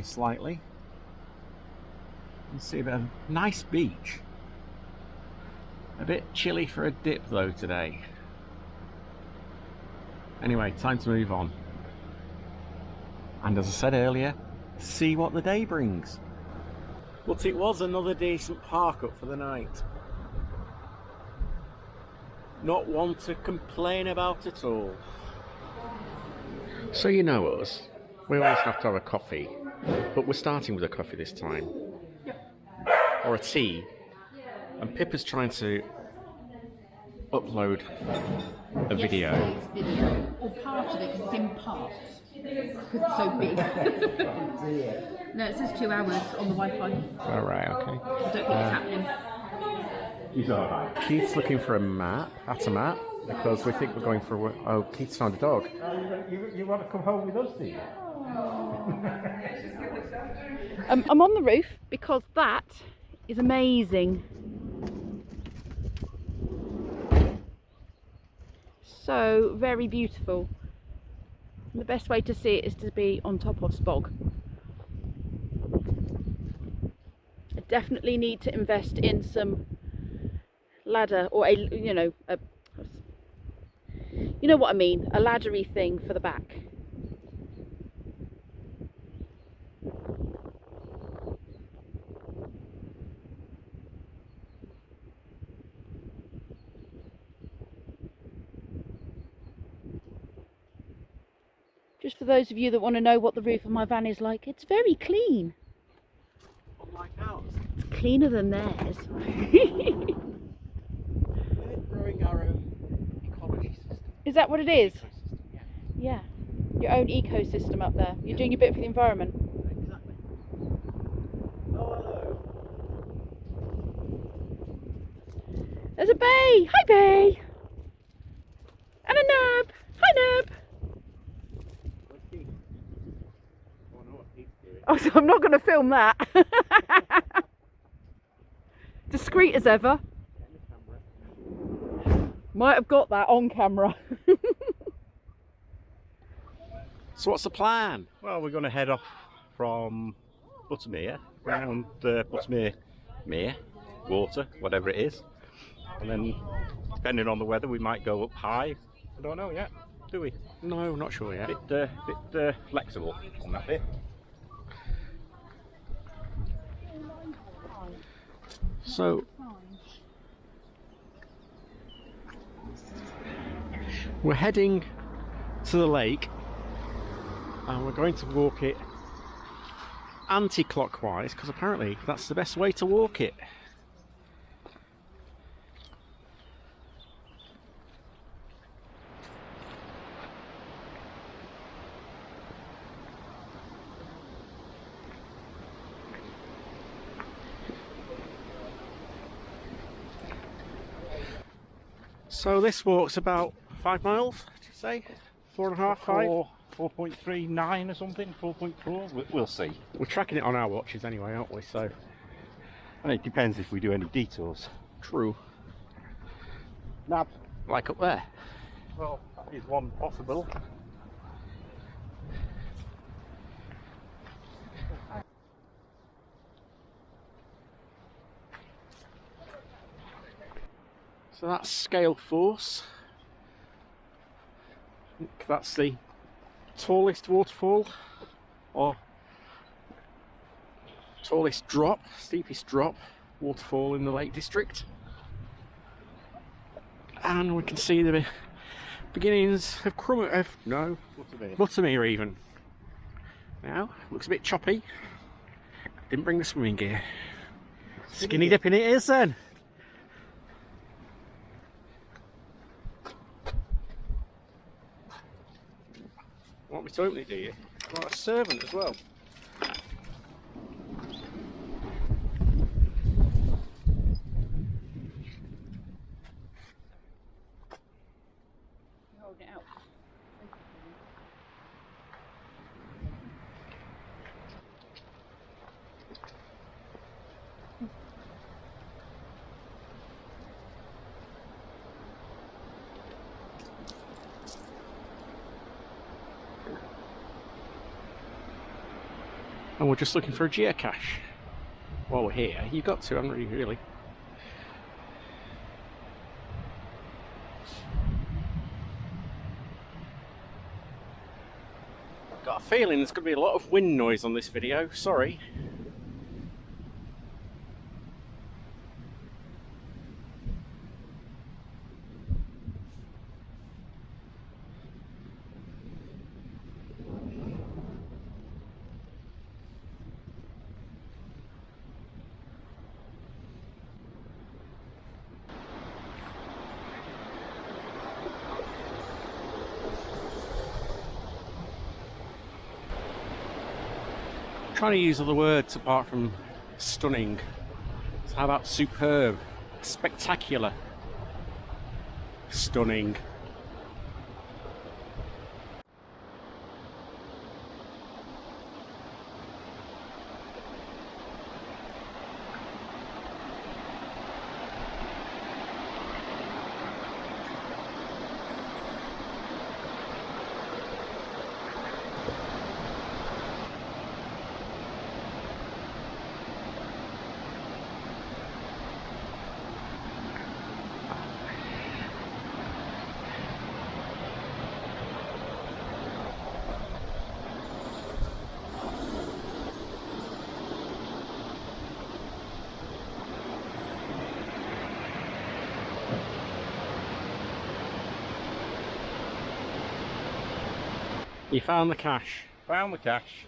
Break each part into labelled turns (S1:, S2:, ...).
S1: only slightly. You can see a bit of nice beach. A bit chilly for a dip though today. Anyway, time to move on. And as I said earlier, see what the day brings. But it was another decent park up for the night. Not one to complain about at all. So you know us, we always have to have a coffee, but we're starting with a coffee this time. Or a tea. And Pippa's trying to upload a video.
S2: Or part of it, because it's in parts. Because it's so big. No, it says 2 hours on the Wi-Fi.
S1: Alright, okay.
S2: I don't think it's happening.
S1: He's alright. Keith's looking for a map, because we think we're going for a... Oh, Keith's found a dog.
S3: You want to come home with us, do you?
S2: I'm on the roof because that is amazing. So very beautiful. And the best way to see it is to be on top of Spog. I definitely need to invest in some ladder, or a you know what I mean, a laddery thing for the back. Just for those of you that want to know what the roof of my van is like, it's very clean.
S1: Unlike ours.
S2: It's cleaner than theirs.
S1: We're growing our own ecology system.
S2: Is that what it is?
S1: Ecosystem, yeah.
S2: Yeah. Your own ecosystem up there. You're doing your bit for the environment.
S1: Exactly. Oh, hello.
S2: There's a bay. Hi, bay. And a nab. Hi, nab.
S1: Where's Keith? I want to know what Keith's doing.
S2: Oh, so I'm not going to film that. Discreet as ever. Might have got that on camera.
S1: So what's the plan? Well, we're going to head off from Buttermere, round Buttermere Mere, water, whatever it is. And then, depending on the weather, we might go up high. I don't know yet, do we? No, not sure yet. Bit flexible on that bit. So, we're heading to the lake and we're going to walk it anti-clockwise because apparently that's the best way to walk it. So this walk's about 5 miles, did you say? 4.5, 5?
S3: 4.39 or something, 4.4, we'll see.
S1: We're tracking it on our watches anyway, aren't we? So,
S3: And it depends if we do any detours.
S1: true.
S3: Nab.
S1: Like up there.
S3: Well, that is one possible.
S1: So that's Scale Force. I think that's the tallest waterfall, or tallest drop, steepest drop waterfall in the Lake District. And we can see the beginnings of Buttermere even. Now, looks a bit choppy. Didn't bring the swimming gear. Skinny dipping it is then. Want me to open it, do you? You want a servant as well?
S2: Hold it out.
S1: And we're just looking for a geocache. While we're here, you've got to, haven't you, really? Got a feeling there's going to be a lot of wind noise on this video, sorry. Trying to use other words apart from stunning. So how about superb, spectacular, stunning? You found the cache.
S3: Found the cache.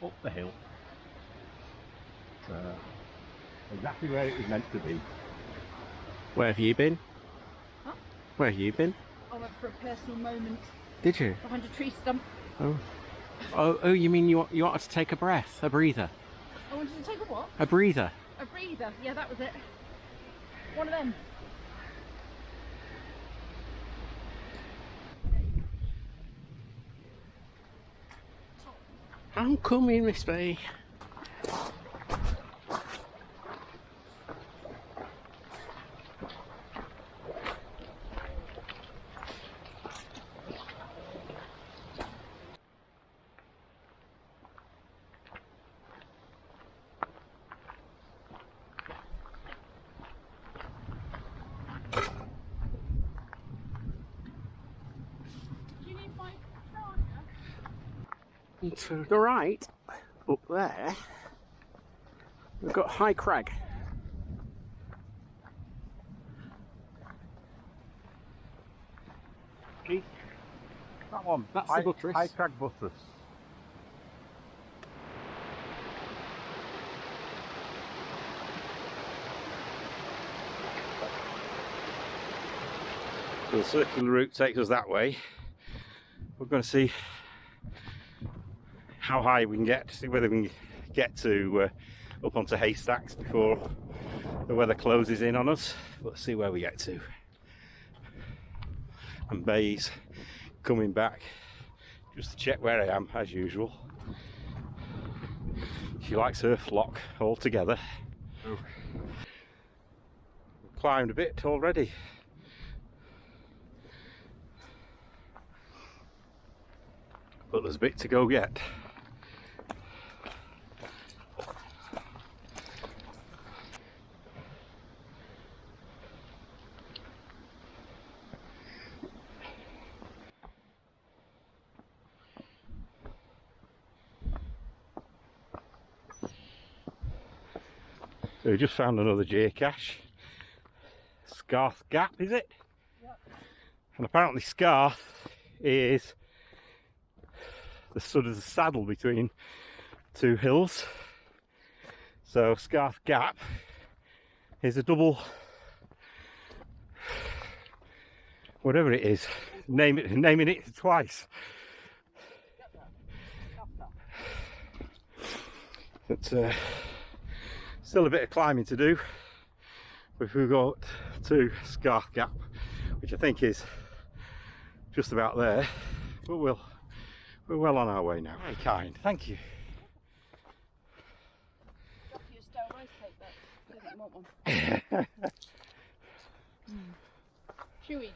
S3: Up the hill. Exactly where it was meant to be.
S1: Where have you been?
S2: Huh?
S1: Where have you been?
S2: I went for a personal moment
S1: Did you?
S2: behind a tree stump.
S1: Oh, you mean you wanted to take a breath, a breather?
S2: I wanted to take a what?
S1: A breather.
S2: A breather. Yeah, that was it. One of them.
S1: I'm coming, Miss B.
S2: Do you need my charger?
S1: And to the right, up there, we've got High Crag.
S3: See? That one.
S1: That's the buttress.
S3: High Crag buttress.
S1: The circular route takes us that way. We're going to see how high we can get, see whether we can get to up onto Haystacks before the weather closes in on us. Let's see where we get to. And Bay's coming back just to check where I am, as usual. She likes her flock all together. Oh. Climbed a bit already. But there's a bit to go yet. So we just found another geocache. Scarth Gap, is it?
S2: Yep.
S1: And apparently Scarth is the sort of the saddle between two hills. So Scarth Gap is a double, whatever it is, naming it twice. But still a bit of climbing to do before we got to Scarth Gap, which I think is just about there. But we're well on our way now. Very kind, thank you.
S2: You stole rice cake, but I don't want one. Chewy.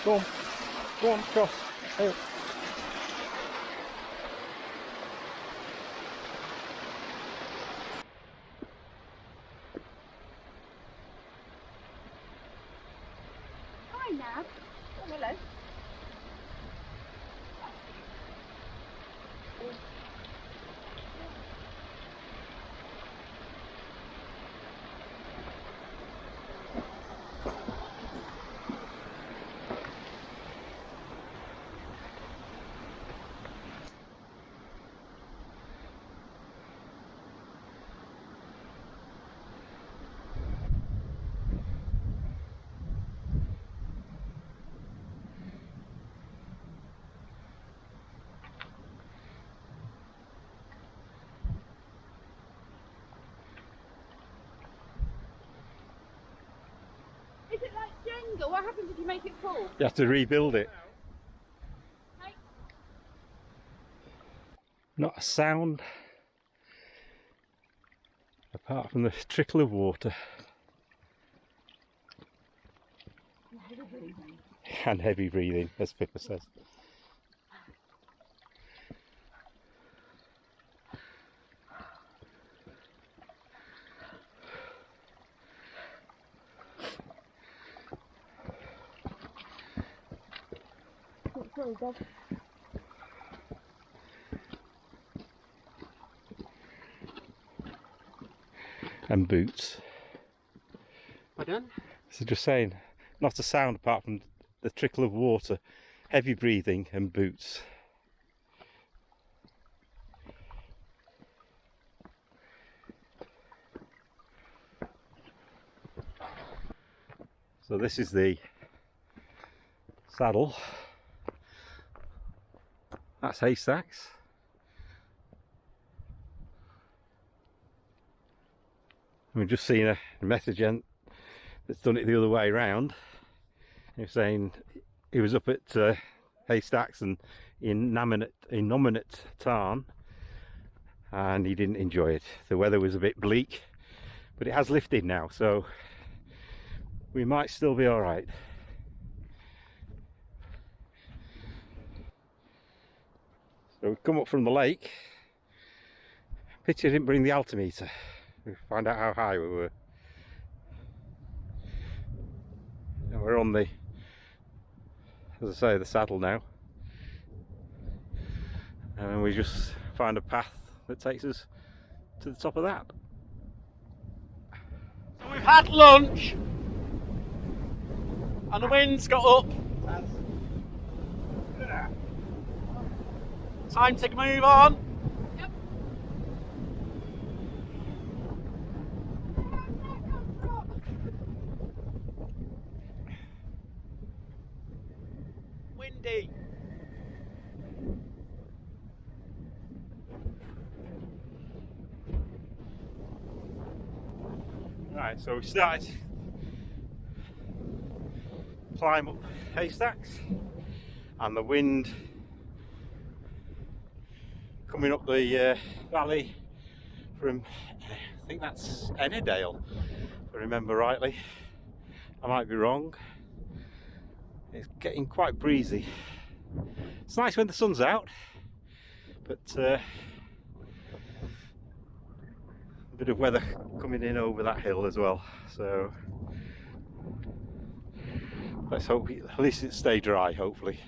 S3: Go on, cross. Hey.
S2: Hi, Nab. Oh, hello. Is it like Jenga? What happens if you make it fall?
S1: You have to rebuild it.
S2: Hey.
S1: Not a sound apart from the trickle of water. And heavy breathing, as Pippa says.
S2: Sorry, Dad.
S1: And boots.
S3: Pardon?
S1: So just saying, not a sound apart from the trickle of water, heavy breathing and boots. So this is the saddle. That's Haystacks. We've just seen a message that's done it the other way around. He was saying he was up at Haystacks and Innominate Tarn, and he didn't enjoy it. The weather was a bit bleak, but it has lifted now, so we might still be all right. So we've come up from the lake. Pity I didn't bring the altimeter. We find out how high we were. And we're on the, as I say, the saddle now. And we just find a path that takes us to the top of that.
S3: So we've had lunch and the wind's got up. Time to move on.
S2: Yep.
S3: Windy.
S1: Right, so we started climb up Haystacks, and the wind coming up the valley from, I think that's Ennerdale, if I remember rightly. I might be wrong. It's getting quite breezy. It's nice when the sun's out, but a bit of weather coming in over that hill as well, so let's hope at least it stay dry, hopefully.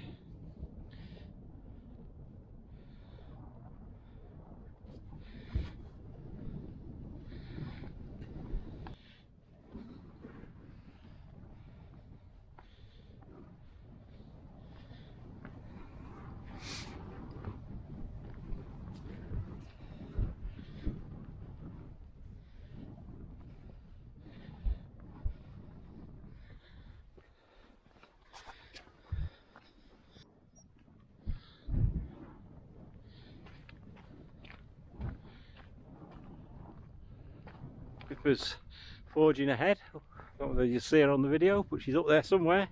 S1: Pippa's forging ahead. I don't know whether you see her on the video, but she's up there somewhere.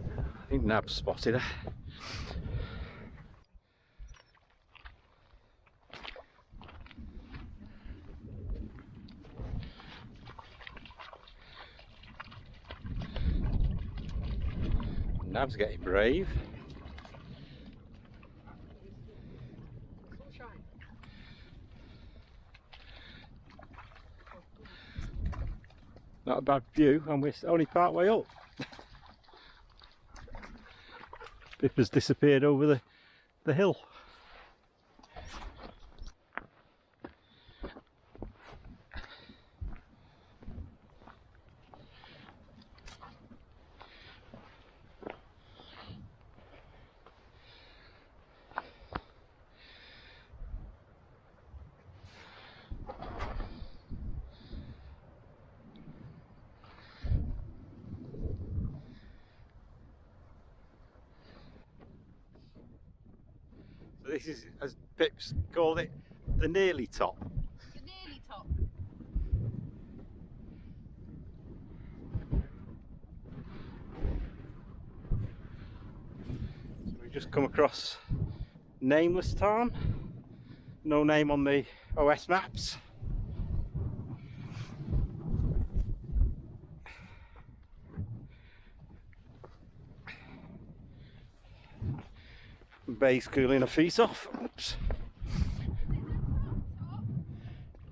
S1: I think Nab's spotted her. Nav's getting brave. Not a bad view, and we're only part way up. Pippa's disappeared over the hill. So this is, as Pip's called it, the nearly top.
S2: The nearly top.
S1: So we've just come across Nameless Tarn. No name on the OS maps. Bay's cooling her feet off. Oops.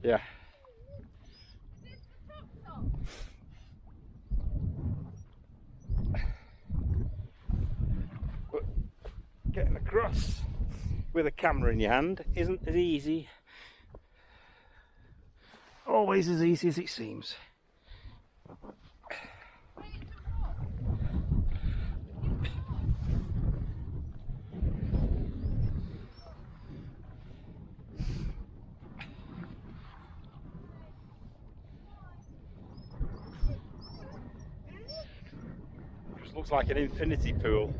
S1: Yeah. But getting across with a camera in your hand isn't as easy. Always as easy as it seems. Looks like an infinity pool.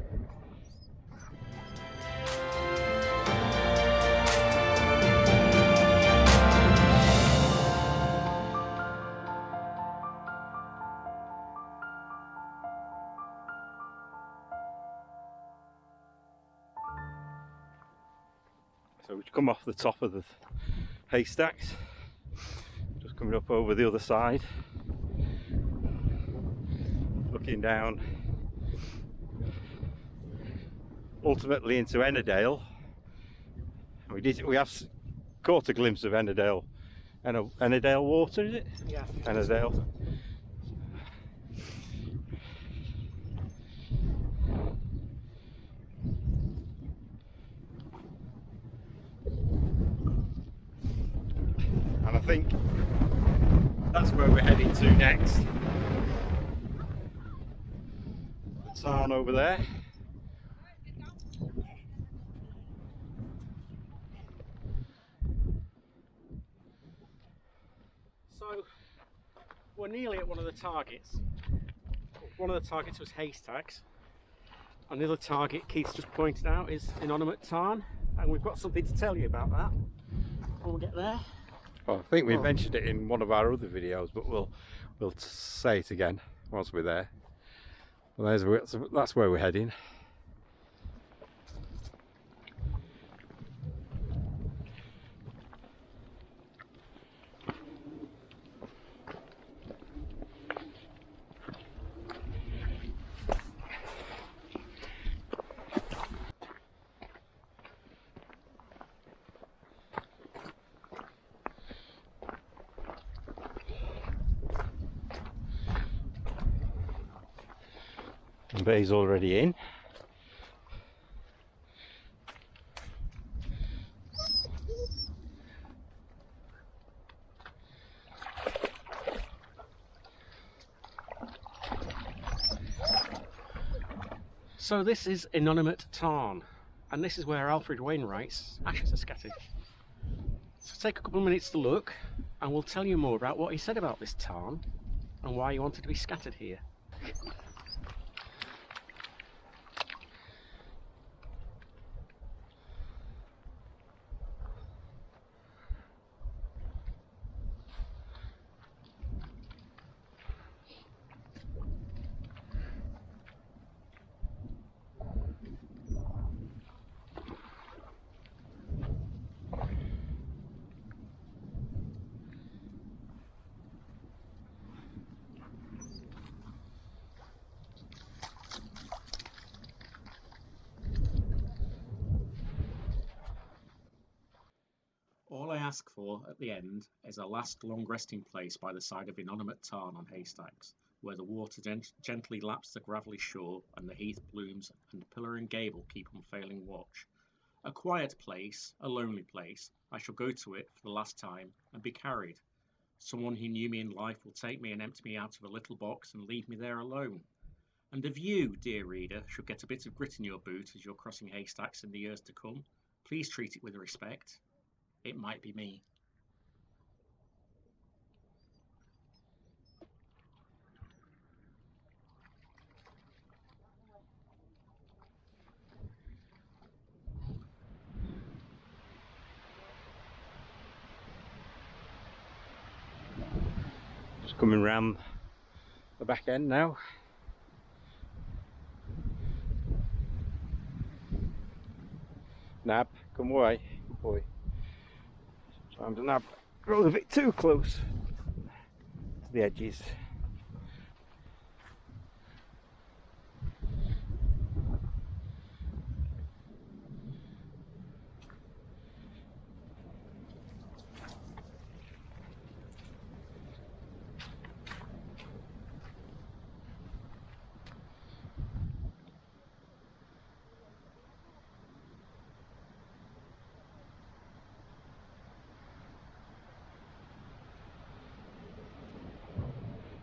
S1: So we've come off the top of the Haystacks, just coming up over the other side, looking down ultimately into Ennerdale. We have caught a glimpse of Ennerdale water, is it?
S3: Yeah.
S1: Ennerdale. And I think that's where we're heading to next. The tarn over there.
S4: So we're nearly at one of the targets. One of the targets was Haystacks, and the other target Keith's just pointed out is Innominate Tarn, and we've got something to tell you about that when we get there.
S1: Well, I think we mentioned it in one of our other videos, but we'll say it again once we're there. Well, that's where we're heading. Bay's already in.
S4: So this is Innominate Tarn, and this is where Alfred Wainwright's ashes are scattered. So take a couple of minutes to look, and we'll tell you more about what he said about this tarn and why he wanted to be scattered here.
S5: ask for at the end is a last long resting place by the side of Innominate Tarn on Haystacks, where the water gently laps the gravelly shore and the heath blooms and pillar and gable keep on failing watch. A quiet place, a lonely place. I shall go to it for the last time and be carried. Someone who knew me in life will take me and empty me out of a little box and leave me there alone. And if you, dear reader, should get a bit of grit in your boot as you're crossing Haystacks in the years to come, please treat it with respect. It might be me.
S1: Just coming round the back end now. Nab, come away, good boy. Time to nab. Roll a bit too close to the edges.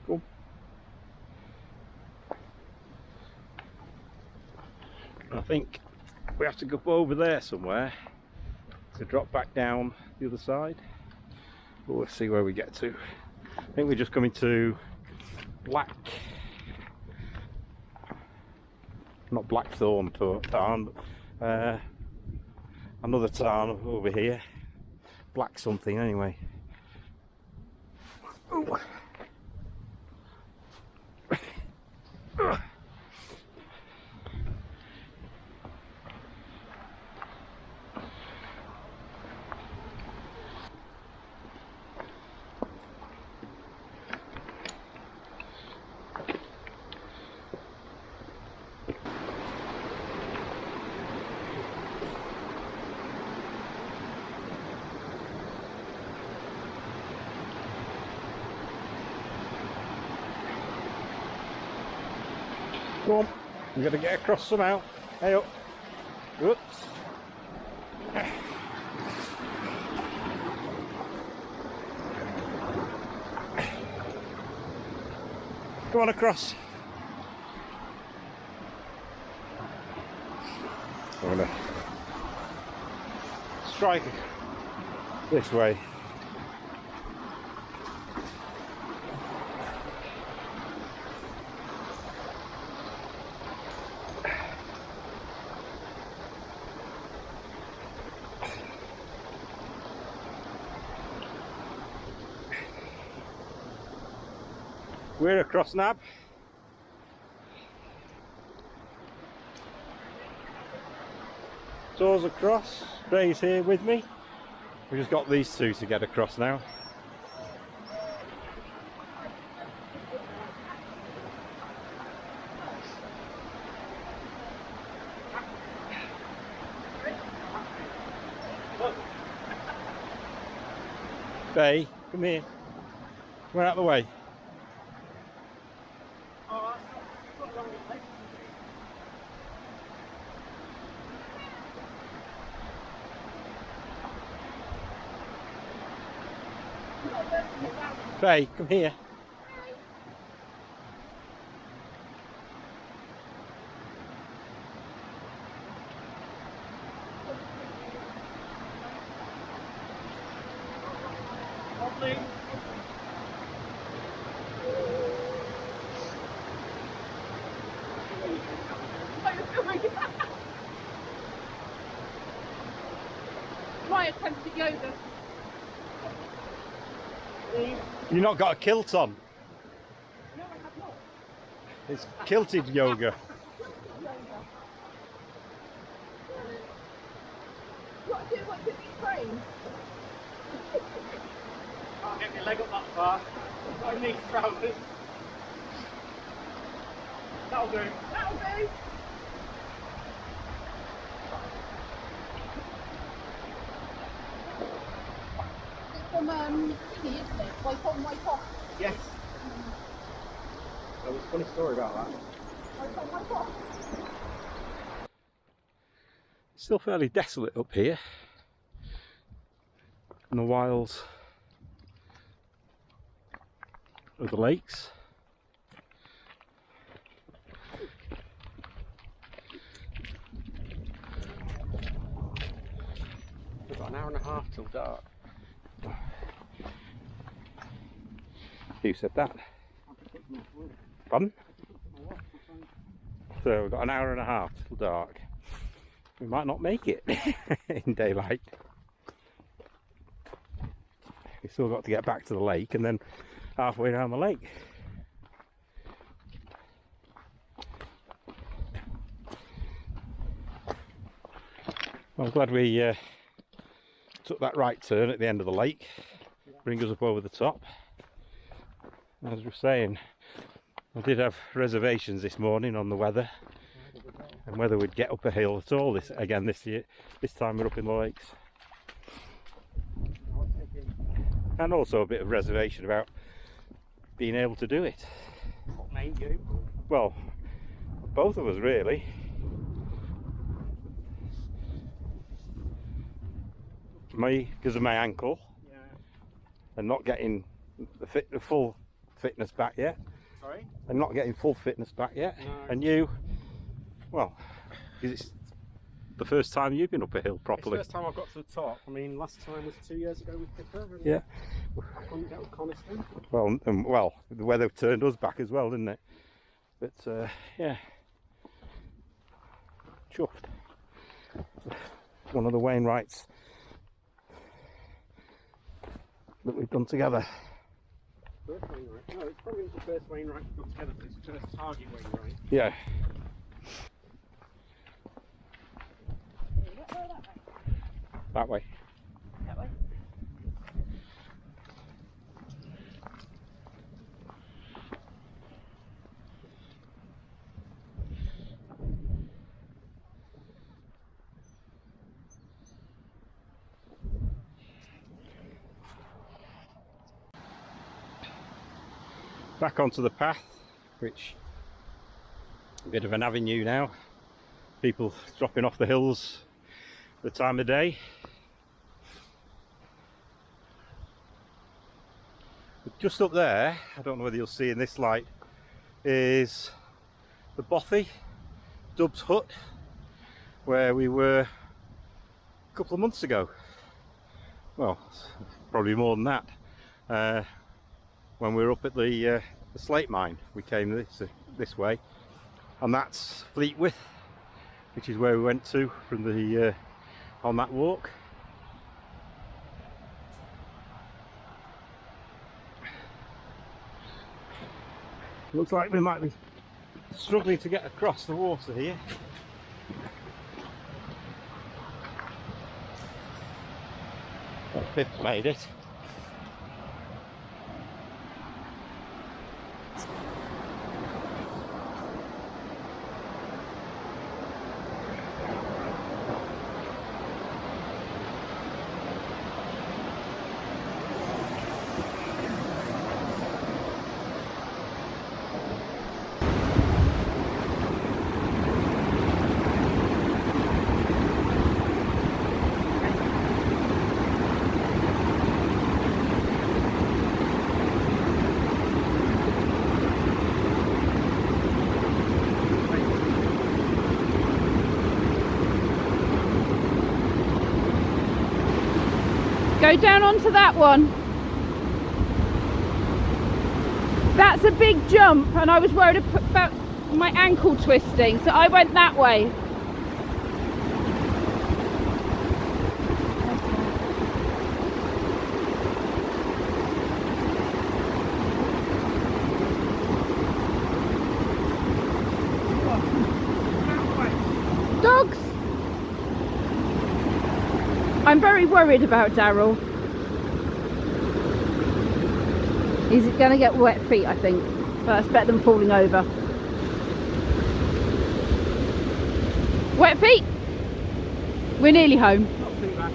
S1: Cool. I think we have to go over there somewhere to drop back down the other side. But we'll see where we get to. I think we're just coming to not Blackthorn Tarn, but another tarn over here. Black something anyway. Ooh. Come on, we've got to get across somehow. Hey up. Whoops. Come on across. I'm going to strike this way. We're across Nab. Doors across. Ray's here with me. We've just got these two to get across now. Ray, come here. We're out of the way. Ray, come here.
S2: My attempt at yoga.
S1: You've not got a kilt on.
S2: No, I have not.
S1: It's kilted yoga.
S2: What do you train?
S4: Can't get my leg up that far. I need trousers. That'll do.
S2: That'll do. from thingy, isn't it? Wipe on, wipe off.
S4: Yes. There was a funny story about that.
S2: Wipe on, wipe off.
S1: Still fairly desolate up here in the wilds of the lakes.
S4: We've got an hour and a half till dark.
S1: Who said that? Pardon? So we've got an hour and a half till dark. We might not make it in daylight. We've still got to get back to the lake and then halfway down the lake. Well, I'm glad we took that right turn at the end of the lake, bring us up over the top. As we were saying, I did have reservations this morning on the weather and whether we'd get up a hill at all this time we're up in the lakes. And also a bit of reservation about being able to do it.
S4: What made you?
S1: Well, both of us really. Me, because of my ankle,
S4: Yeah.
S1: and not getting the full fitness back yet.
S4: Sorry?
S1: And not getting full fitness back yet.
S4: No.
S1: And you, well, because it's the first time you've been up a hill properly.
S4: It's the first time I've got to the top. I mean, last time was 2 years ago with Pippa. And
S1: Yeah.
S4: I couldn't get with Coniston.
S1: Well, the weather turned us back as well, didn't it? But yeah, chuffed. One of the Wainwrights that we've done together.
S4: First Wainwright. No, it's probably the first Wainwright we've got together, but it's the first target Wainwright.
S1: Yeah. That way.
S2: That way.
S1: Back onto the path, which a bit of an avenue now. People dropping off the hills the time of day. But just up there, I don't know whether you'll see in this light, is the Bothy Dub's hut, where we were a couple of months ago. Well, probably more than that. When we were up at the slate mine, we came this way, and that's Fleetwith, which is where we went to from the on that walk. Looks like we might be struggling to get across the water here. Well, Pippa made it.
S2: Go down onto that one. That's a big jump and I was worried about my ankle twisting, so I went that way. Dogs! I'm very worried about Daryl. He's going to get wet feet, I think. But that's better than falling over. Wet feet? We're nearly home.
S4: Not too bad.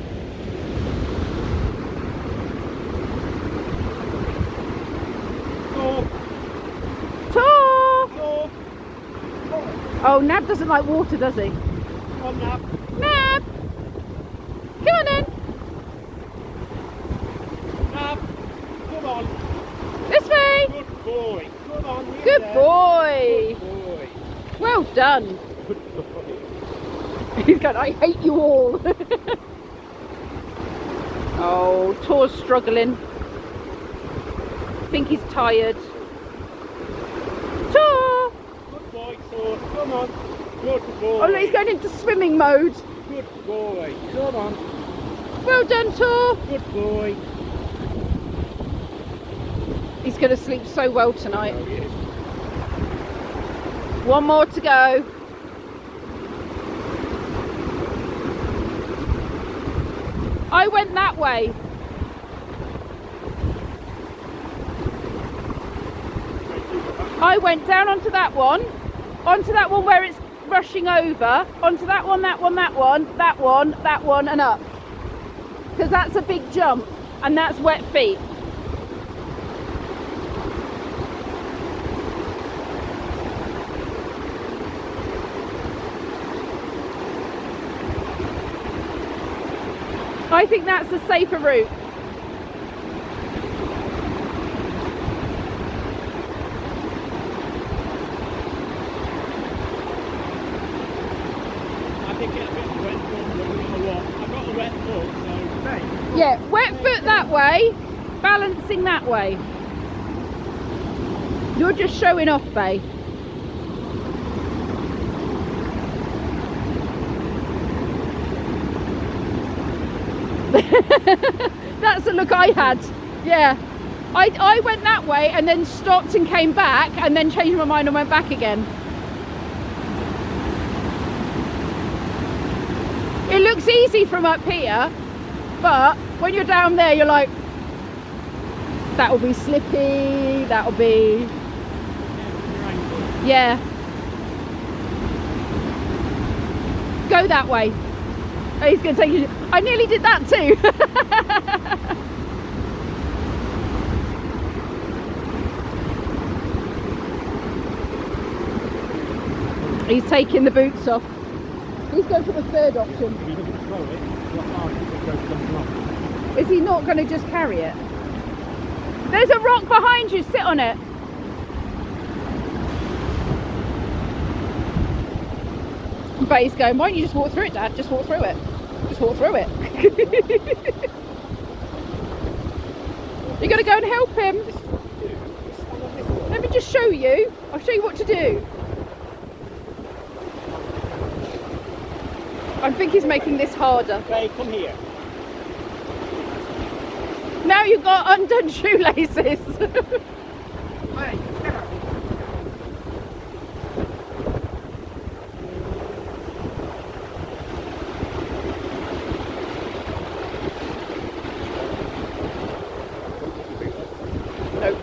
S2: Oh, Nab doesn't like water, does he?
S4: Come on, Nab.
S2: Nab! Come on then!
S4: Nab, come on.
S2: This way!
S4: Good boy. Come on. we're
S2: Good
S4: there.
S2: boy!
S4: Good boy.
S2: Well done!
S4: Good boy.
S2: He's going, I hate you all! Oh, Tor's struggling. I think he's tired. Tor!
S4: Good boy, Tor. Come on. Good boy.
S2: Oh, look, he's going into swimming mode.
S4: Good boy. Come on.
S2: Well done, Tor!
S4: Good boy.
S2: He's going to sleep so well tonight.
S4: Oh, yes.
S2: One more to go. I went that way. I went down onto that one where it's rushing over, onto that one, that one, that one, that one, that one, and up. Because that's a big jump, and that's wet feet. I think that's the safer route.
S4: I think it's a bit wet foot, but you know what? I've got a wet foot, so hey.
S2: Yeah, wet foot that way, balancing that way. You're just showing off, babe. That's the look I had. Yeah, I went that way and then stopped and came back and then changed my mind and went back again. It looks easy from up here, but when you're down there you're like, that'll be slippy, that'll be, yeah. Go that way. Oh, he's going to take you. I nearly did that too. He's taking the boots off. He's going for the third option.
S4: If he doesn't throw it, what hard it goes jumping off.
S2: Is he not going to just carry it? There's a rock behind you, sit on it. But he's going, why don't you just walk through it, Dad? Just walk through it. Just walk through it. You're going to go and help him. Let me just show you. I'll show you what to do. I think he's making this harder.
S4: Hey, come here.
S2: Now you've got undone shoelaces.
S4: Hey, get out.
S2: Nope.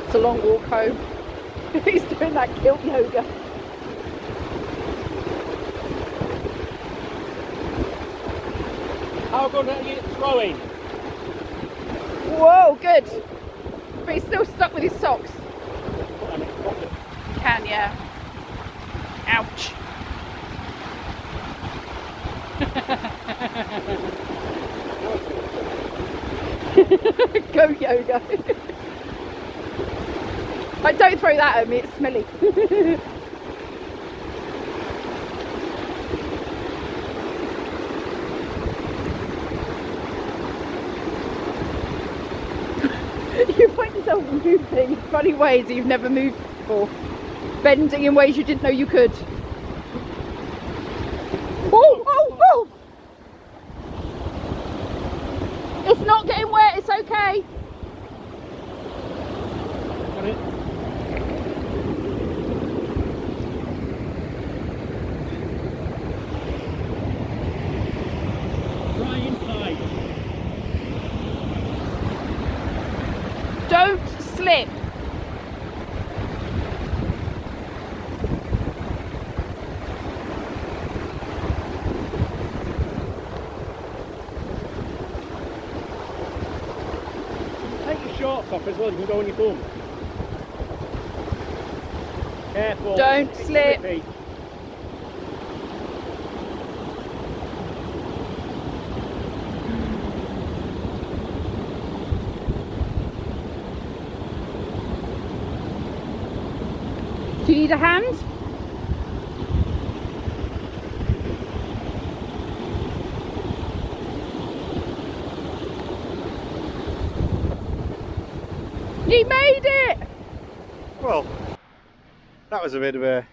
S2: It's a long walk home. He's doing that kilt yoga.
S4: How good are you throwing?
S2: Whoa, good. But he's still stuck with his socks.
S4: Put them in his pocket.
S2: Can, yeah. Ouch. Go yoga. Like, don't throw that at me, it's smelly. You find yourself moving in funny ways that you've never moved before. Bending in ways you didn't know you could. Oh, oh, oh! It's not getting wet, it's okay.
S4: Got it? Right inside.
S2: Don't slip.
S4: Take your shorts off as well, you can go on your bum. Careful.
S2: Don't
S4: It's
S2: slip.
S4: slippy.
S2: Do you need a hand? You made it!
S1: Well, that was a bit of a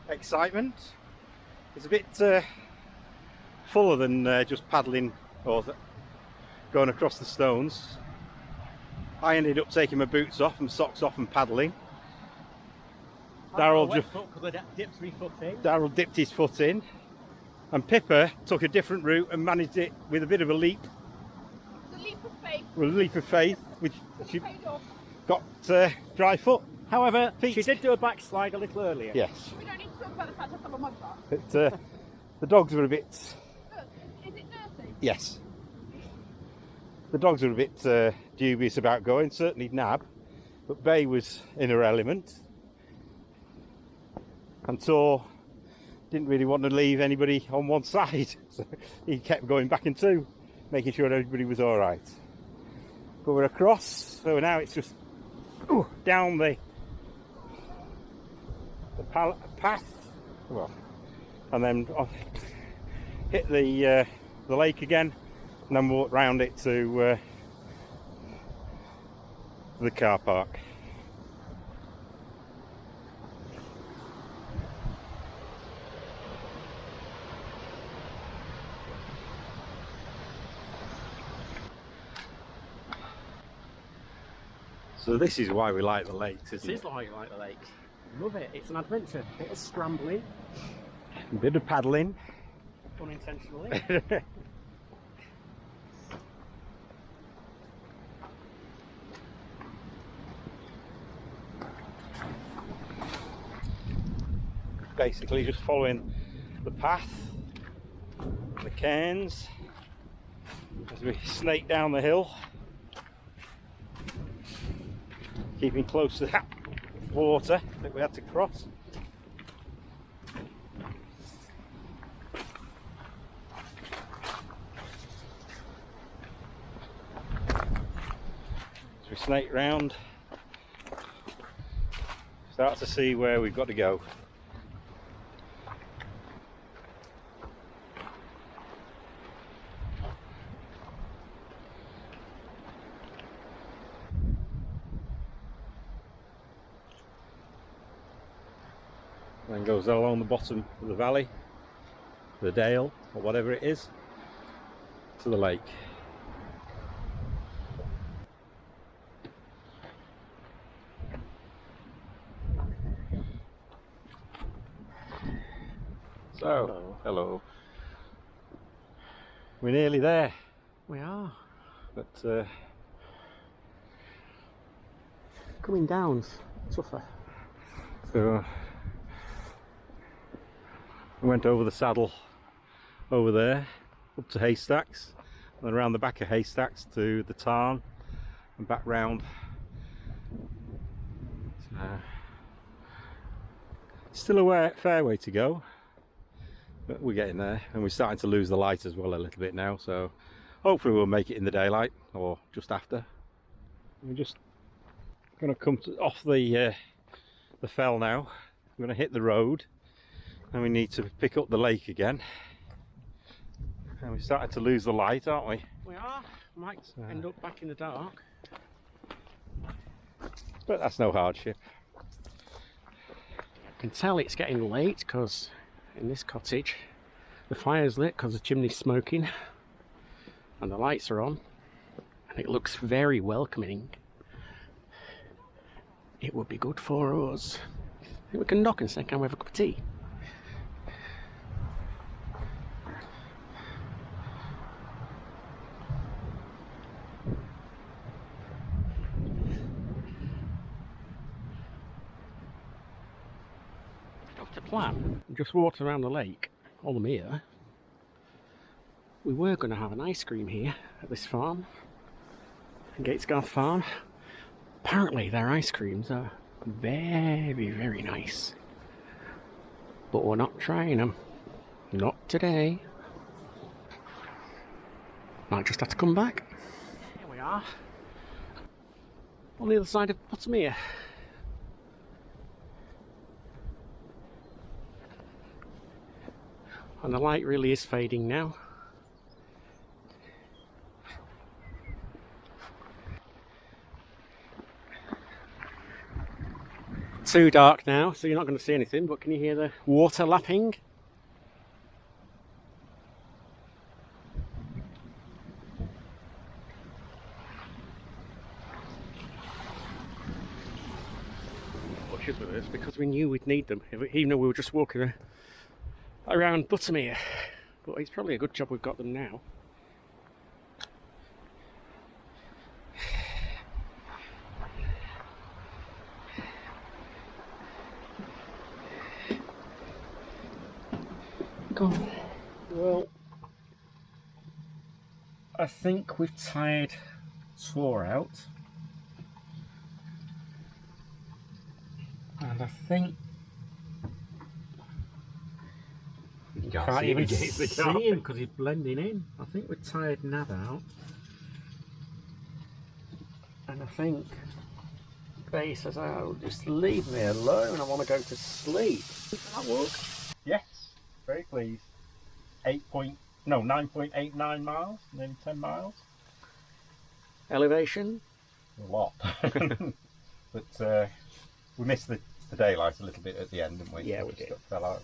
S1: excitement. It's a bit fuller than just paddling or going across the stones. I ended up taking my boots off and socks off and paddling. Darryl dipped his foot in, and Pippa took a different route and managed it with a bit of a leap.
S2: The leap of faith.
S1: With a leap of faith, which she
S2: Paid off.
S1: got dry foot.
S4: However,
S1: Feet.
S4: she did do a backslide a little earlier.
S1: Yes,
S2: We don't need to talk about the fact I fell on my butt.
S1: but the dogs were a bit.
S2: Look, is it dirty?
S1: Yes, the dogs were a bit dubious about going. Certainly Nab, but Bay was in her element, and so didn't really want to leave anybody on one side. So he kept going back in two, making sure everybody was all right. But we're across, so now it's just down the path, well, and then hit the lake again, and then walk round it to the car park. So this is why we like the lakes, isn't
S4: This
S1: it?
S4: is why you like the lakes. Love it. It's an adventure. A bit of scrambling,
S1: A bit of paddling.
S4: unintentionally.
S1: Basically just following the path, the cairns, as we snake down the hill, keeping close to that water that we had to cross. As we snake round, start to see where we've got to go. Then goes along the bottom of the valley, the dale, or whatever it is, to the lake. So, hello. We're nearly there,
S4: We are.
S1: but
S4: Coming down's tougher.
S1: so we went over the saddle over there up to Haystacks, and then around the back of Haystacks to the Tarn and back round. Still a fair way to go, but we're getting there, and we're starting to lose the light as well a little bit now, so hopefully we'll make it in the daylight or just after. We're just going to come off the fell now. We're going to hit the road, and we need to pick up the lake again, and we're starting to lose the light, aren't we?
S4: We are. Might end up back in the dark.
S1: But that's no hardship.
S4: I can tell it's getting late because in this cottage the fire's lit because the chimney's smoking and the lights are on, and it looks very welcoming. It would be good for us. I think we can knock and say, can we have a cup of tea? To plan, just walked around the lake, Innominate. We were going to have an ice cream here at this farm, Gatesgarth Farm. Apparently their ice creams are Very, very nice. But we're not trying them. Not today. Might just have to come back. Here we are. On the other side of Bottomere. And the light really is fading now. Too dark now, so you're not going to see anything, but can you hear the water lapping? Bushes with us because we knew we'd need them, even though we were just walking around Buttermere. But it's probably a good job we've got them now. Go on. Well, I think we've tired Tor out. And I think you can't even see him because he's blending in. I think we're tired Nav out. And I think Bay says, oh, just leave me alone, I want to go to sleep. Does that work?
S3: Yes, very pleased. 9.89 miles, nearly 10 miles.
S4: Elevation?
S3: A lot. But we missed the daylight a little bit at the end, didn't we?
S4: Yeah, we did.
S3: Fell out.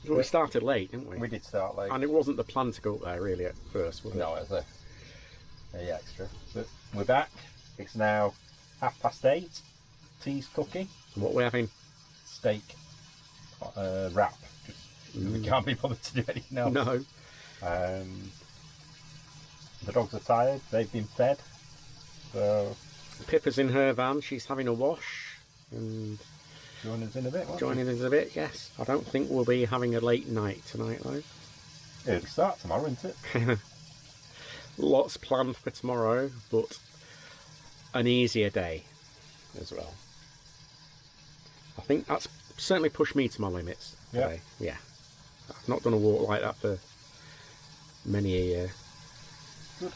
S4: Well, we started late, didn't we?
S3: We did start late.
S4: And it wasn't the plan to go up there really at first, was it?
S3: No, it was a extra. But we're back. It's now 8:30. Tea's cooking.
S4: What we're having?
S3: Steak wrap. We can't be bothered to do anything else.
S4: No.
S3: The dogs are tired. They've been fed. So
S4: Pippa's in her van. She's having a wash and
S3: join us in a bit.
S4: joining us a bit. Yes. I don't think we'll be having a late night tonight though.
S3: It'll start tomorrow, isn't it?
S4: Lots planned for tomorrow, but an easier day as well. I think that's certainly pushed me to my limits today. Yeah. I've not done a walk like that for many a year.
S3: Good.